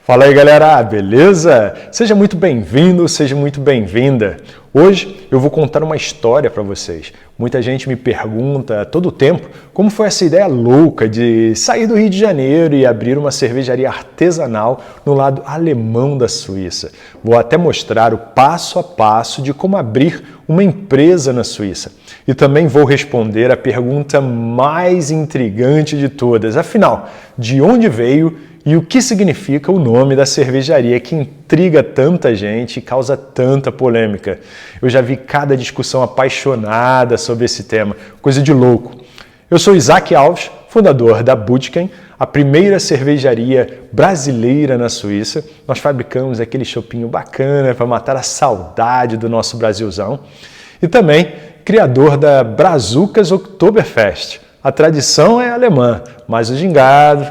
Fala aí galera, beleza? Seja muito bem-vindo, seja muito bem-vinda. Hoje eu vou contar uma história para vocês. Muita gente me pergunta a todo tempo como foi essa ideia louca de sair do Rio de Janeiro e abrir uma cervejaria artesanal no lado alemão da Suíça. Vou até mostrar o passo a passo de como abrir uma empresa na Suíça. E também vou responder a pergunta mais intrigante de todas. Afinal, de onde veio e o que significa o nome da cervejaria que intriga tanta gente e causa tanta polêmica? Eu já vi cada discussão apaixonada sobre esse tema, coisa de louco. Eu sou Isaac Alves, fundador da Budken, a primeira cervejaria brasileira na Suíça. Nós fabricamos aquele chopinho bacana para matar a saudade do nosso Brasilzão. E também criador da Brazucas Oktoberfest. A tradição é alemã, mas o gingado,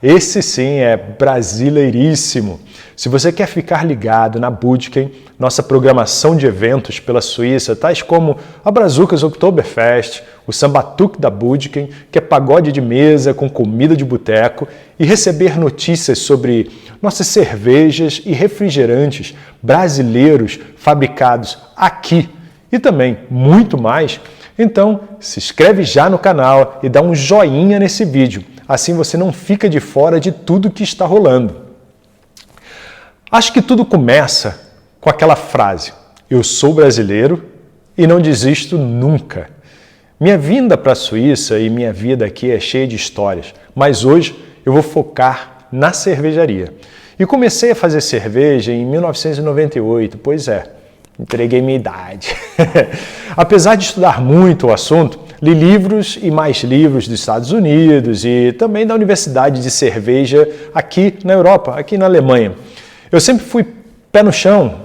esse sim é brasileiríssimo. Se você quer ficar ligado na Budken, nossa programação de eventos pela Suíça, tais como a Brazucas Oktoberfest, o Sambatuk da Budken, que é pagode de mesa com comida de boteco, e receber notícias sobre nossas cervejas e refrigerantes brasileiros fabricados aqui e também muito mais, então se inscreve já no canal e dá um joinha nesse vídeo. Assim você não fica de fora de tudo que está rolando. Acho que tudo começa com aquela frase: eu sou brasileiro e não desisto nunca. Minha vinda para a Suíça e minha vida aqui é cheia de histórias, mas hoje eu vou focar na cervejaria. E comecei a fazer cerveja em 1998, pois é, entreguei minha idade. Apesar de estudar muito o assunto, li livros e mais livros dos Estados Unidos e também da Universidade de Cerveja aqui na Europa, aqui na Alemanha. Eu sempre fui pé no chão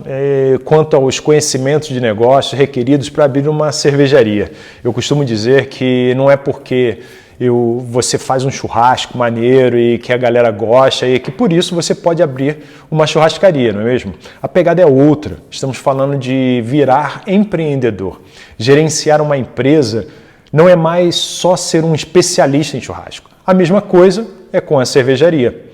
quanto aos conhecimentos de negócio requeridos para abrir uma cervejaria. Eu costumo dizer que não é porque você faz um churrasco maneiro e que a galera gosta e que por isso você pode abrir uma churrascaria, não é mesmo? A pegada é outra. Estamos falando de virar empreendedor. Gerenciar uma empresa não é mais só ser um especialista em churrasco. A mesma coisa é com a cervejaria.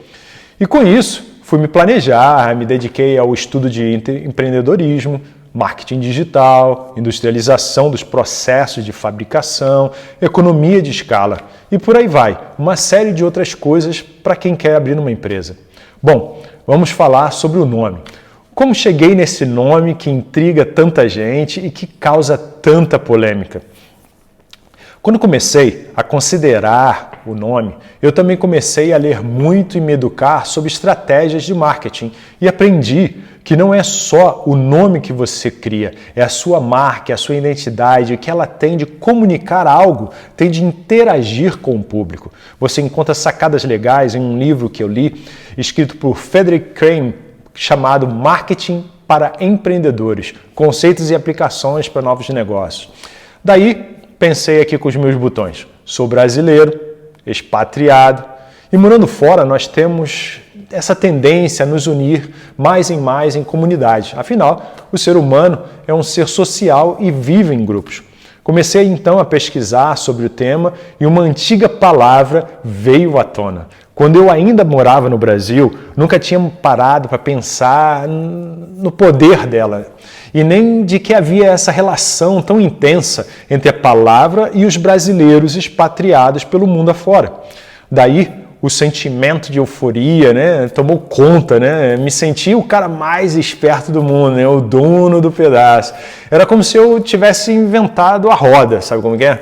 E com isso, fui me planejar, me dediquei ao estudo de empreendedorismo, marketing digital, industrialização dos processos de fabricação, economia de escala e por aí vai. Uma série de outras coisas para quem quer abrir uma empresa. Bom, vamos falar sobre o nome. Como cheguei nesse nome que intriga tanta gente e que causa tanta polêmica? Quando comecei a considerar o nome, eu também comecei a ler muito e me educar sobre estratégias de marketing e aprendi que não é só o nome que você cria, é a sua marca, a sua identidade, o que ela tem de comunicar algo, tem de interagir com o público. Você encontra sacadas legais em um livro que eu li, escrito por Frederick Crane, chamado Marketing para Empreendedores, Conceitos e Aplicações para Novos Negócios. Daí, pensei aqui com os meus botões. Sou brasileiro, expatriado e morando fora nós temos essa tendência a nos unir mais em comunidades. Afinal, o ser humano é um ser social e vive em grupos. Comecei então a pesquisar sobre o tema e uma antiga palavra veio à tona. Quando eu ainda morava no Brasil, nunca tinha parado para pensar no poder dela e nem de que havia essa relação tão intensa entre a palavra e os brasileiros expatriados pelo mundo afora. Daí, o sentimento de euforia, tomou conta, Me senti o cara mais esperto do mundo, O dono do pedaço. Era como se eu tivesse inventado a roda, sabe como que é?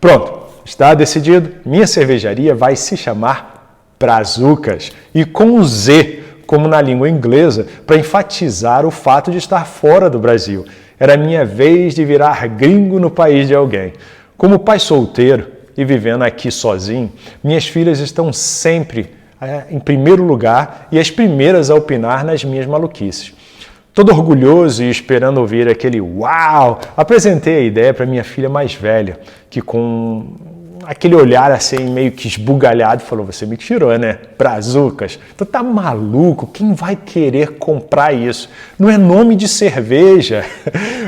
Pronto, está decidido. Minha cervejaria vai se chamar Brazucas e com um Z, como na língua inglesa, para enfatizar o fato de estar fora do Brasil. Era minha vez de virar gringo no país de alguém. Como pai solteiro e vivendo aqui sozinho, minhas filhas estão sempre em primeiro lugar e as primeiras a opinar nas minhas maluquices. Todo orgulhoso e esperando ouvir aquele uau, apresentei a ideia para minha filha mais velha, que com aquele olhar assim meio que esbugalhado falou: você me tirou, Brazucas, tu tá maluco? Quem vai querer comprar isso? Não é nome de cerveja.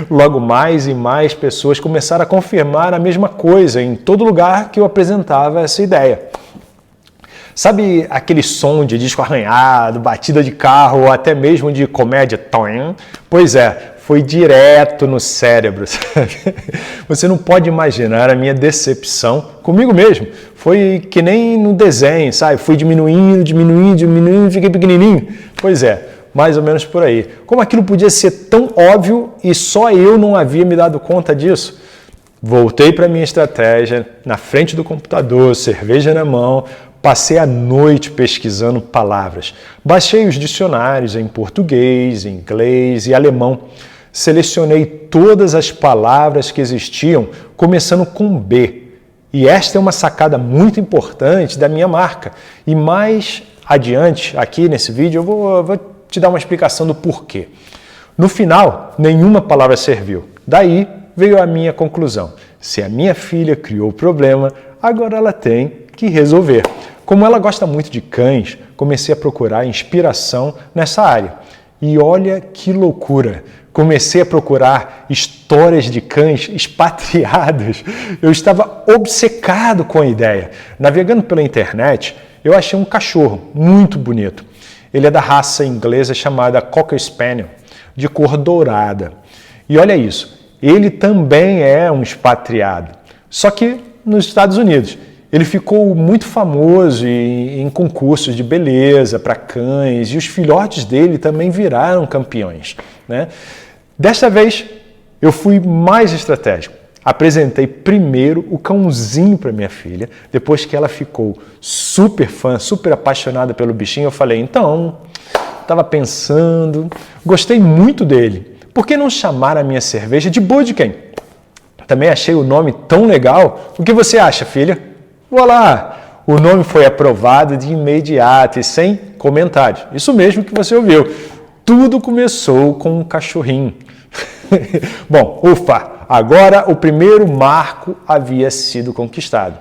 Logo mais e mais pessoas começaram a confirmar a mesma coisa em todo lugar que eu apresentava essa ideia. Sabe aquele som de disco arranhado, batida de carro ou até mesmo de comédia? Pois é, foi direto no cérebro, sabe? Você não pode imaginar a minha decepção comigo mesmo. Foi que nem no desenho, sabe? Fui diminuindo, fiquei pequenininho. Pois é, mais ou menos por aí. Como aquilo podia ser tão óbvio e só eu não havia me dado conta disso? Voltei para a minha estratégia, na frente do computador, cerveja na mão, passei a noite pesquisando palavras. Baixei os dicionários em português, inglês e alemão. Selecionei todas as palavras que existiam, começando com B. E esta é uma sacada muito importante da minha marca. E mais adiante, aqui nesse vídeo, eu vou te dar uma explicação do porquê. No final, nenhuma palavra serviu. Daí veio a minha conclusão. Se a minha filha criou o problema, agora ela tem que resolver. Como ela gosta muito de cães, comecei a procurar inspiração nessa área. E olha que loucura! Comecei a procurar histórias de cães expatriados. Eu estava obcecado com a ideia. Navegando pela internet, eu achei um cachorro muito bonito. Ele é da raça inglesa chamada Cocker Spaniel, de cor dourada. E olha isso, ele também é um expatriado, só que nos Estados Unidos. Ele ficou muito famoso em concursos de beleza para cães e os filhotes dele também viraram campeões, né? Desta vez, eu fui mais estratégico. Apresentei primeiro o cãozinho para minha filha, depois que ela ficou super fã, super apaixonada pelo bichinho, eu falei, então, estava pensando, gostei muito dele. Por que não chamar a minha cerveja de Budken? Também achei o nome tão legal. O que você acha, filha? Voilá! O nome foi aprovado de imediato e sem comentários. Isso mesmo que você ouviu. Tudo começou com um cachorrinho. Bom, ufa! Agora o primeiro marco havia sido conquistado.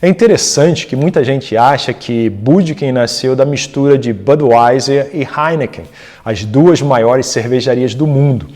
É interessante que muita gente acha que Budken nasceu da mistura de Budweiser e Heineken, as duas maiores cervejarias do mundo.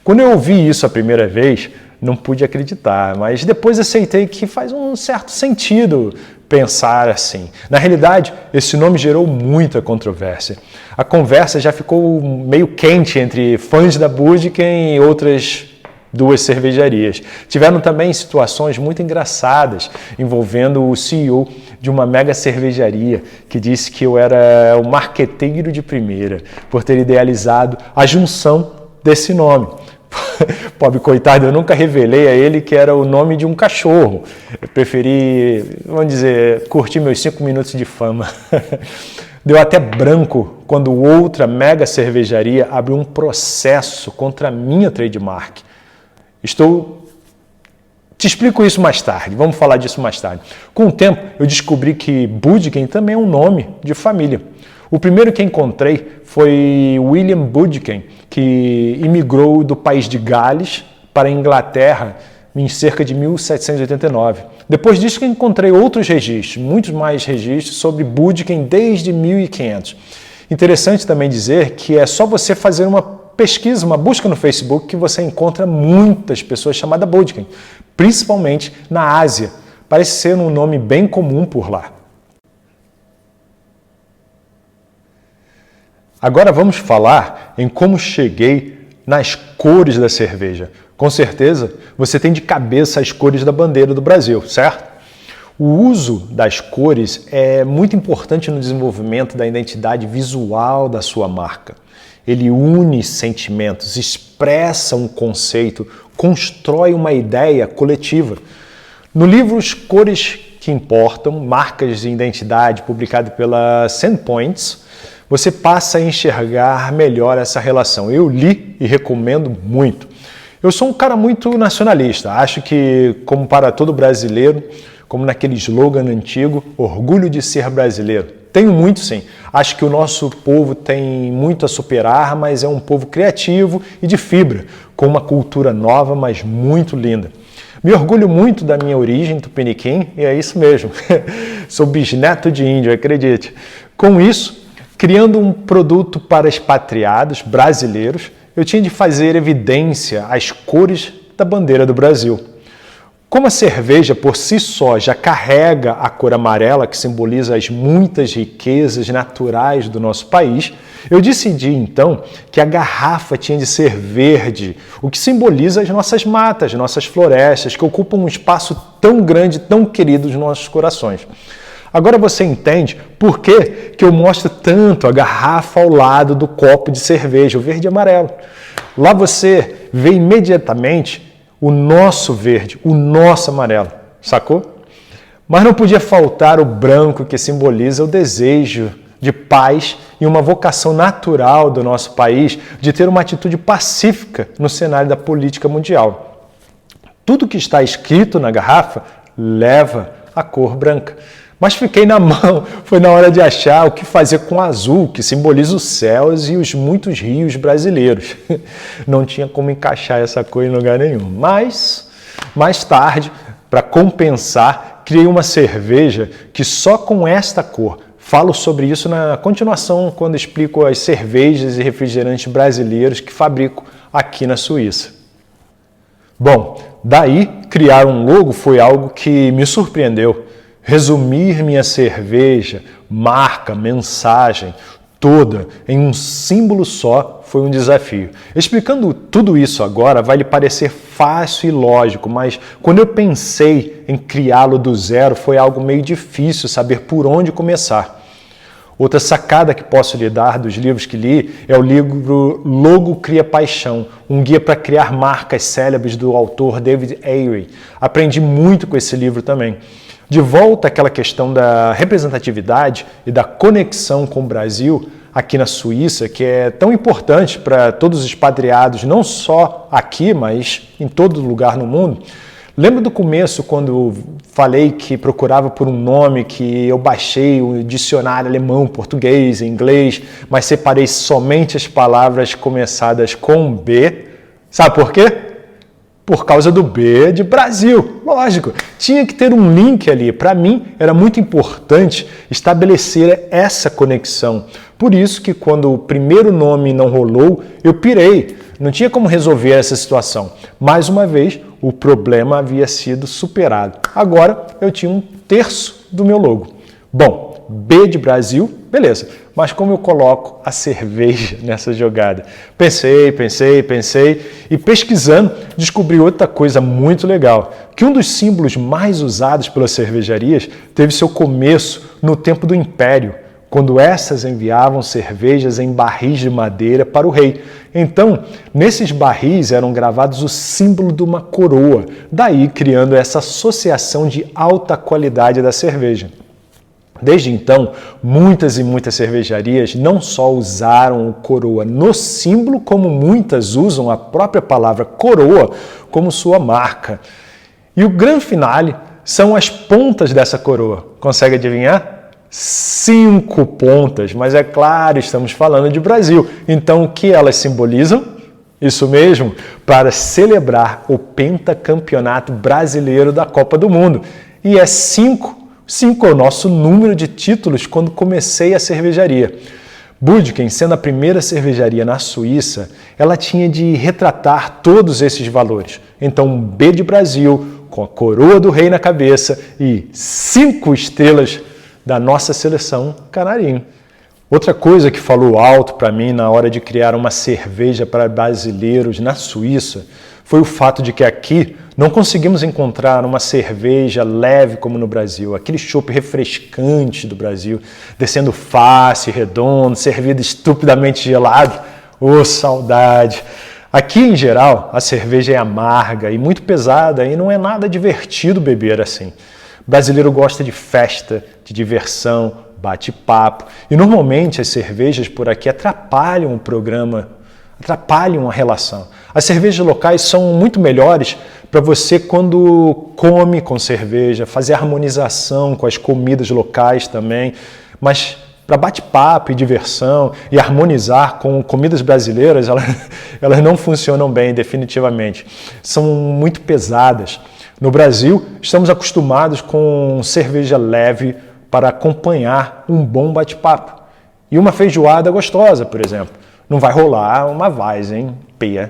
Quando eu ouvi isso a primeira vez, não pude acreditar, mas depois aceitei que faz um certo sentido pensar assim. Na realidade, esse nome gerou muita controvérsia. A conversa já ficou meio quente entre fãs da Budken e outras duas cervejarias. Tiveram também situações muito engraçadas envolvendo o CEO de uma mega cervejaria que disse que eu era o marqueteiro de primeira por ter idealizado a junção desse nome. Pobre coitado, eu nunca revelei a ele que era o nome de um cachorro. Eu preferi, vamos dizer, curtir meus 5 minutos de fama. Deu até branco quando outra mega cervejaria abriu um processo contra a minha trademark. Te explico isso mais tarde, vamos falar disso mais tarde. Com o tempo, eu descobri que Budken também é um nome de família. O primeiro que encontrei foi William Budken, que imigrou do país de Gales para a Inglaterra em cerca de 1789. Depois disso que encontrei outros registros, muitos mais registros sobre Budken desde 1500. Interessante também dizer que é só você fazer uma pesquisa, uma busca no Facebook que você encontra muitas pessoas chamadas Budken, principalmente na Ásia. Parece ser um nome bem comum por lá. Agora vamos falar em como cheguei nas cores da cerveja. Com certeza, você tem de cabeça as cores da bandeira do Brasil, certo? O uso das cores é muito importante no desenvolvimento da identidade visual da sua marca. Ele une sentimentos, expressa um conceito, constrói uma ideia coletiva. No livro As Cores que Importam, Marcas de Identidade, publicado pela Sandpoints, você passa a enxergar melhor essa relação. Eu li e recomendo muito. Eu sou um cara muito nacionalista. Acho que, como para todo brasileiro, como naquele slogan antigo, orgulho de ser brasileiro. Tenho muito, sim. Acho que o nosso povo tem muito a superar, mas é um povo criativo e de fibra, com uma cultura nova, mas muito linda. Me orgulho muito da minha origem tupiniquim, e é isso mesmo. Sou bisneto de índio, acredite. Com isso, criando um produto para expatriados brasileiros, eu tinha de fazer evidência às cores da bandeira do Brasil. Como a cerveja por si só já carrega a cor amarela, que simboliza as muitas riquezas naturais do nosso país, eu decidi então que a garrafa tinha de ser verde, o que simboliza as nossas matas, nossas florestas, que ocupam um espaço tão grande, tão querido nos nossos corações. Agora você entende por que eu mostro tanto a garrafa ao lado do copo de cerveja, o verde e amarelo. Lá você vê imediatamente o nosso verde, o nosso amarelo, sacou? Mas não podia faltar o branco, que simboliza o desejo de paz e uma vocação natural do nosso país de ter uma atitude pacífica no cenário da política mundial. Tudo que está escrito na garrafa leva a cor branca. Mas fiquei na mão, foi na hora de achar o que fazer com o azul, que simboliza os céus e os muitos rios brasileiros. Não tinha como encaixar essa cor em lugar nenhum. Mas, mais tarde, para compensar, criei uma cerveja que só com esta cor. Falo sobre isso na continuação, quando explico as cervejas e refrigerantes brasileiros que fabrico aqui na Suíça. Bom, daí criar um logo foi algo que me surpreendeu. Resumir minha cerveja, marca, mensagem, toda em um símbolo só foi um desafio. Explicando tudo isso agora vai lhe parecer fácil e lógico, mas quando eu pensei em criá-lo do zero foi algo meio difícil saber por onde começar. Outra sacada que posso lhe dar dos livros que li é o livro Logo Cria Paixão, um guia para criar marcas célebres do autor David Ayery. Aprendi muito com esse livro também. De volta àquela questão da representatividade e da conexão com o Brasil aqui na Suíça, que é tão importante para todos os expatriados, não só aqui, mas em todo lugar no mundo. Lembra do começo, quando falei que procurava por um nome, que eu baixei o dicionário alemão, português, inglês, mas separei somente as palavras começadas com B? Sabe por quê? Por causa do B de Brasil, lógico. Tinha que ter um link ali. Para mim, era muito importante estabelecer essa conexão. Por isso que quando o primeiro nome não rolou, eu pirei. Não tinha como resolver essa situação. Mais uma vez, o problema havia sido superado. Agora, eu tinha 1/3 do meu logo. Bom, B de Brasil, beleza. Mas como eu coloco a cerveja nessa jogada? Pensei e pesquisando descobri outra coisa muito legal, que um dos símbolos mais usados pelas cervejarias teve seu começo no tempo do Império, quando essas enviavam cervejas em barris de madeira para o rei. Então, nesses barris eram gravados o símbolo de uma coroa, daí criando essa associação de alta qualidade da cerveja. Desde então, muitas e muitas cervejarias não só usaram o coroa no símbolo, como muitas usam a própria palavra coroa como sua marca. E o grande finale são as pontas dessa coroa. Consegue adivinhar? 5 pontas, mas é claro, estamos falando de Brasil. Então, o que elas simbolizam? Isso mesmo, para celebrar o pentacampeonato brasileiro da Copa do Mundo. E é 5 é o nosso número de títulos quando comecei a cervejaria. Budken, sendo a primeira cervejaria na Suíça, ela tinha de retratar todos esses valores. Então, um B de Brasil, com a coroa do rei na cabeça e 5 estrelas da nossa seleção canarinho. Outra coisa que falou alto para mim na hora de criar uma cerveja para brasileiros na Suíça foi o fato de que aqui não conseguimos encontrar uma cerveja leve como no Brasil, aquele chopp refrescante do Brasil, descendo fácil, redondo, servido estupidamente gelado. Ô, saudade! Aqui, em geral, a cerveja é amarga e muito pesada e não é nada divertido beber assim. O brasileiro gosta de festa, de diversão, bate-papo. E normalmente as cervejas por aqui atrapalham o programa, atrapalham a relação. As cervejas locais são muito melhores para você quando come com cerveja, fazer harmonização com as comidas locais também, mas para bate-papo e diversão e harmonizar com comidas brasileiras, elas não funcionam bem definitivamente. São muito pesadas. No Brasil, estamos acostumados com cerveja leve para acompanhar um bom bate-papo. E uma feijoada gostosa, por exemplo. Não vai rolar uma Weizen P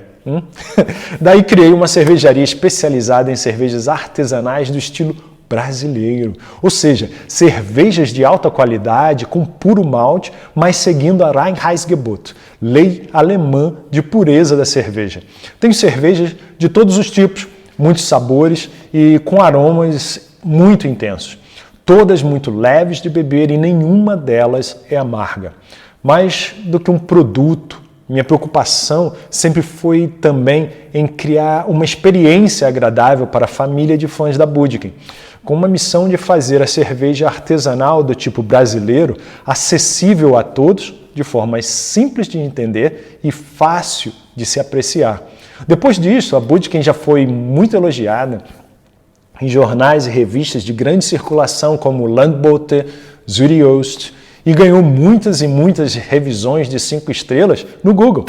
Daí criei uma cervejaria especializada em cervejas artesanais do estilo brasileiro, ou seja, cervejas de alta qualidade com puro malte, mas seguindo a Reinheitsgebot, lei alemã de pureza da cerveja. Tenho cervejas de todos os tipos, muitos sabores e com aromas muito intensos. Todas muito leves de beber e nenhuma delas é amarga. Mais do que um produto, minha preocupação sempre foi também em criar uma experiência agradável para a família de fãs da Budken, com uma missão de fazer a cerveja artesanal do tipo brasileiro acessível a todos, de forma simples de entender e fácil de se apreciar. Depois disso, a Budken já foi muito elogiada em jornais e revistas de grande circulação como Landbote, Südöst, e ganhou muitas e muitas revisões de 5 estrelas no Google.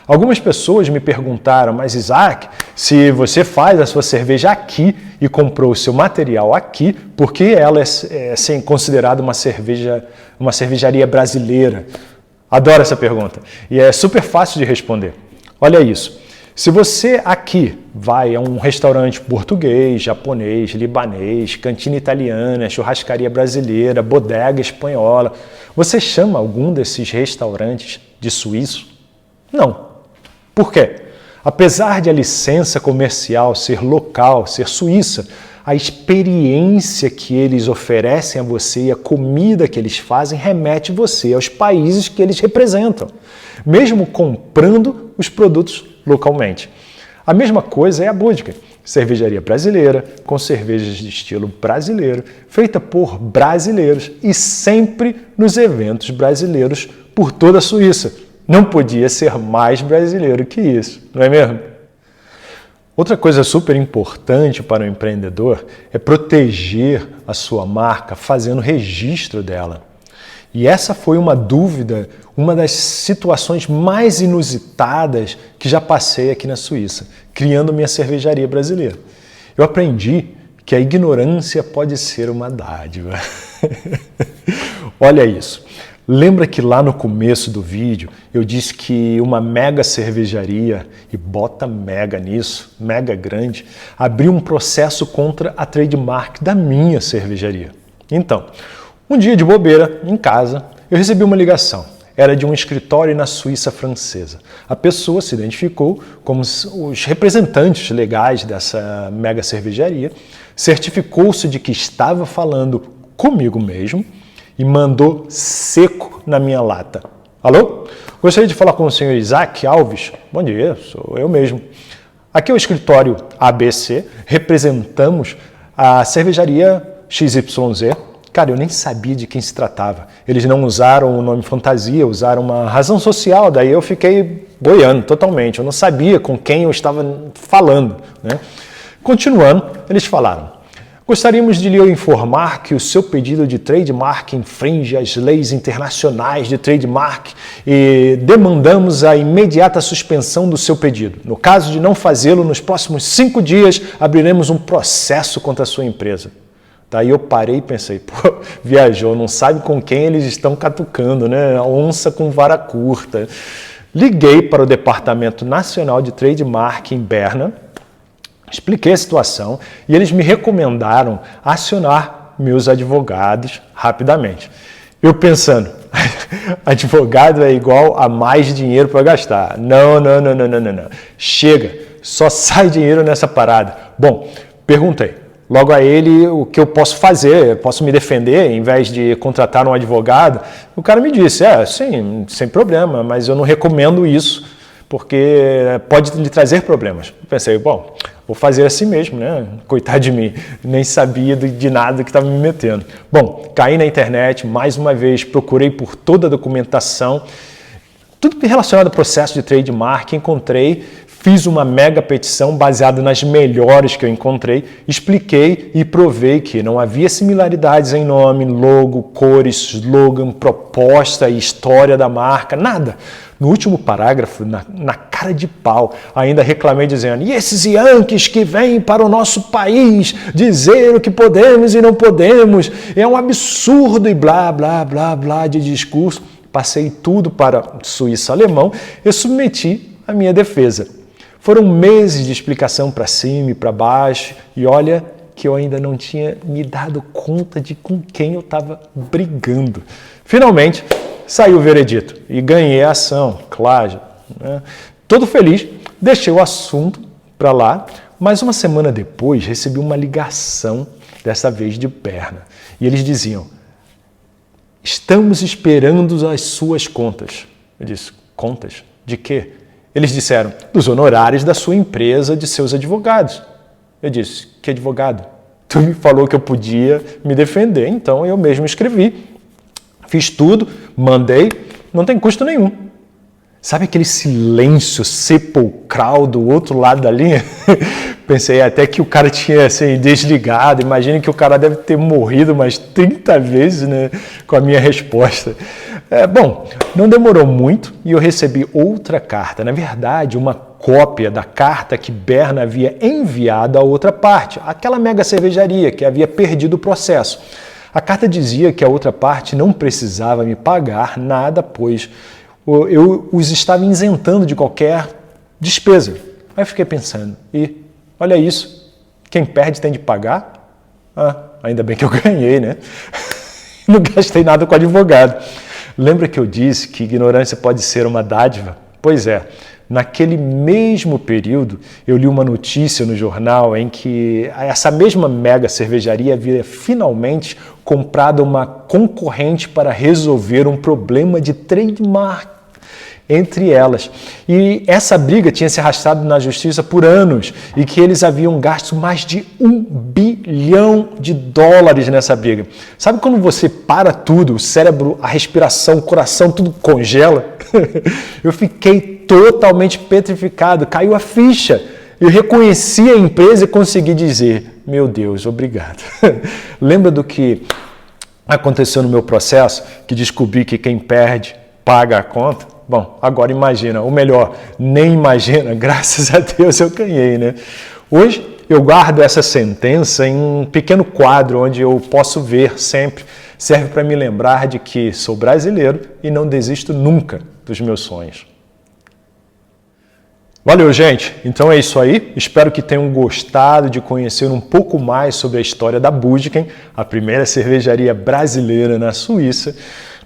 Algumas pessoas me perguntaram, mas Isaac, se você faz a sua cerveja aqui e comprou o seu material aqui, por que ela é considerada uma cervejaria brasileira? Adoro essa pergunta e é super fácil de responder. Olha isso. Se você aqui vai a um restaurante português, japonês, libanês, cantina italiana, churrascaria brasileira, bodega espanhola, você chama algum desses restaurantes de suíço? Não. Por quê? Apesar de a licença comercial ser local, ser suíça, a experiência que eles oferecem a você e a comida que eles fazem remete você aos países que eles representam, mesmo comprando os produtos localmente. A mesma coisa é a Budken, cervejaria brasileira, com cervejas de estilo brasileiro, feita por brasileiros e sempre nos eventos brasileiros por toda a Suíça. Não podia ser mais brasileiro que isso, não é mesmo? Outra coisa super importante para o empreendedor é proteger a sua marca fazendo registro dela. E essa foi uma dúvida, uma das situações mais inusitadas que já passei aqui na Suíça, criando minha cervejaria brasileira. Eu aprendi que a ignorância pode ser uma dádiva. Olha isso. Lembra que lá no começo do vídeo eu disse que uma mega cervejaria, e bota mega nisso, mega grande, abriu um processo contra a trademark da minha cervejaria. Então, um dia de bobeira, em casa, eu recebi uma ligação. Era de um escritório na Suíça francesa. A pessoa se identificou como os representantes legais dessa mega cervejaria, certificou-se de que estava falando comigo mesmo e mandou seco na minha lata. Alô? Gostaria de falar com o senhor Isaac Alves? Bom dia, sou eu mesmo. Aqui é o escritório ABC, representamos a cervejaria XYZ. Cara, eu nem sabia de quem se tratava. Eles não usaram o nome fantasia, usaram uma razão social, daí eu fiquei boiando totalmente. Eu não sabia com quem eu estava falando, né? Continuando, eles falaram: gostaríamos de lhe informar que o seu pedido de trademark infringe as leis internacionais de trademark e demandamos a imediata suspensão do seu pedido. No caso de não fazê-lo, nos próximos 5 dias, abriremos um processo contra a sua empresa. Daí eu parei e pensei, pô, viajou, não sabe com quem eles estão catucando, né? A onça com vara curta. Liguei para o Departamento Nacional de Trademark em Berna, expliquei a situação e eles me recomendaram acionar meus advogados rapidamente. Eu pensando, advogado é igual a mais dinheiro para gastar. Não. Chega, só sai dinheiro nessa parada. Bom, perguntei logo a ele o que eu posso fazer, posso me defender em vez de contratar um advogado. O cara me disse, sim, sem problema, mas eu não recomendo isso, porque pode lhe trazer problemas. Eu pensei, bom, vou fazer assim mesmo, né? Coitado de mim, nem sabia de nada que estava me metendo. Bom, caí na internet, mais uma vez, procurei por toda a documentação, tudo relacionado ao processo de trademark, encontrei, fiz uma mega petição baseada nas melhores que eu encontrei, expliquei e provei que não havia similaridades em nome, logo, cores, slogan, proposta e história da marca, nada. No último parágrafo, na cara de pau, ainda reclamei dizendo: e esses Yankees que vêm para o nosso país dizer o que podemos e não podemos, é um absurdo e blá, blá, blá, blá de discurso. Passei tudo para suíço-alemão e submeti a minha defesa. Foram meses de explicação para cima e para baixo, e olha que eu ainda não tinha me dado conta de com quem eu estava brigando. Finalmente, saiu o veredito e ganhei a ação, claro. Né? Todo feliz, deixei o assunto para lá, mas uma semana depois recebi uma ligação, dessa vez de Berna. E eles diziam, estamos esperando as suas contas. Eu disse, contas? De quê? Eles disseram, dos honorários da sua empresa, de seus advogados. Eu disse, que advogado? Tu me falou que eu podia me defender, então eu mesmo escrevi. Fiz tudo, mandei, não tem custo nenhum. Sabe aquele silêncio sepulcral do outro lado da linha? Pensei até que o cara tinha assim, desligado. Imagina que o cara deve ter morrido umas 30 vezes, né, com a minha resposta. Bom, não demorou muito e eu recebi outra carta. Na verdade, uma cópia da carta que Berna havia enviado à outra parte, aquela mega cervejaria que havia perdido o processo. A carta dizia que a outra parte não precisava me pagar nada, pois eu os estava isentando de qualquer despesa. Aí eu fiquei pensando, e olha isso, quem perde tem de pagar? Ainda bem que eu ganhei, né? Não gastei nada com advogado. Lembra que eu disse que ignorância pode ser uma dádiva? Pois é, naquele mesmo período eu li uma notícia no jornal em que essa mesma mega cervejaria havia finalmente comprado uma concorrente para resolver um problema de trademark entre elas. E essa briga tinha se arrastado na justiça por anos e que eles haviam gasto mais de $1 bilhão nessa briga. Sabe quando você para tudo, o cérebro, a respiração, o coração, tudo congela? Eu fiquei totalmente petrificado, caiu a ficha. Eu reconheci a empresa e consegui dizer, meu Deus, obrigado. Lembra do que aconteceu no meu processo, que descobri que quem perde paga a conta? Bom, agora imagina, ou melhor, nem imagina, graças a Deus eu ganhei, né? Hoje eu guardo essa sentença em um pequeno quadro onde eu posso ver sempre. Serve para me lembrar de que sou brasileiro e não desisto nunca dos meus sonhos. Valeu, gente! Então é isso aí. Espero que tenham gostado de conhecer um pouco mais sobre a história da Budken, a primeira cervejaria brasileira na Suíça.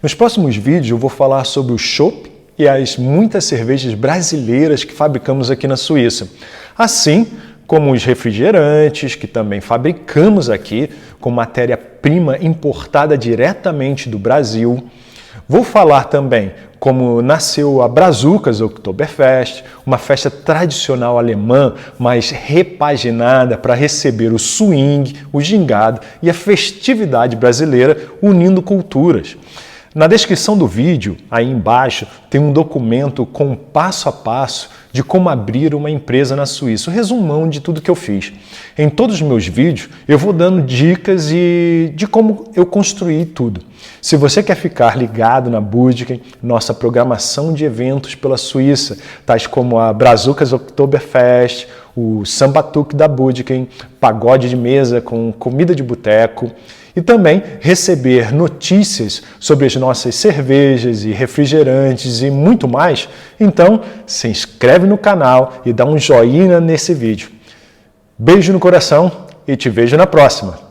Nos próximos vídeos eu vou falar sobre o chopp e as muitas cervejas brasileiras que fabricamos aqui na Suíça. Assim como os refrigerantes, que também fabricamos aqui com matéria-prima importada diretamente do Brasil. Vou falar também como nasceu a Brazucas Oktoberfest, uma festa tradicional alemã, mas repaginada para receber o swing, o gingado e a festividade brasileira, unindo culturas. Na descrição do vídeo, aí embaixo, tem um documento com passo a passo de como abrir uma empresa na Suíça, um resumão de tudo que eu fiz. Em todos os meus vídeos, eu vou dando dicas de como eu construí tudo. Se você quer ficar ligado na Budken, nossa programação de eventos pela Suíça, tais como a Brazucas Oktoberfest, o Sambatuk da Budken, pagode de mesa com comida de boteco, e também receber notícias sobre as nossas cervejas e refrigerantes e muito mais, então se inscreve no canal e dá um joinha nesse vídeo. Beijo no coração e te vejo na próxima!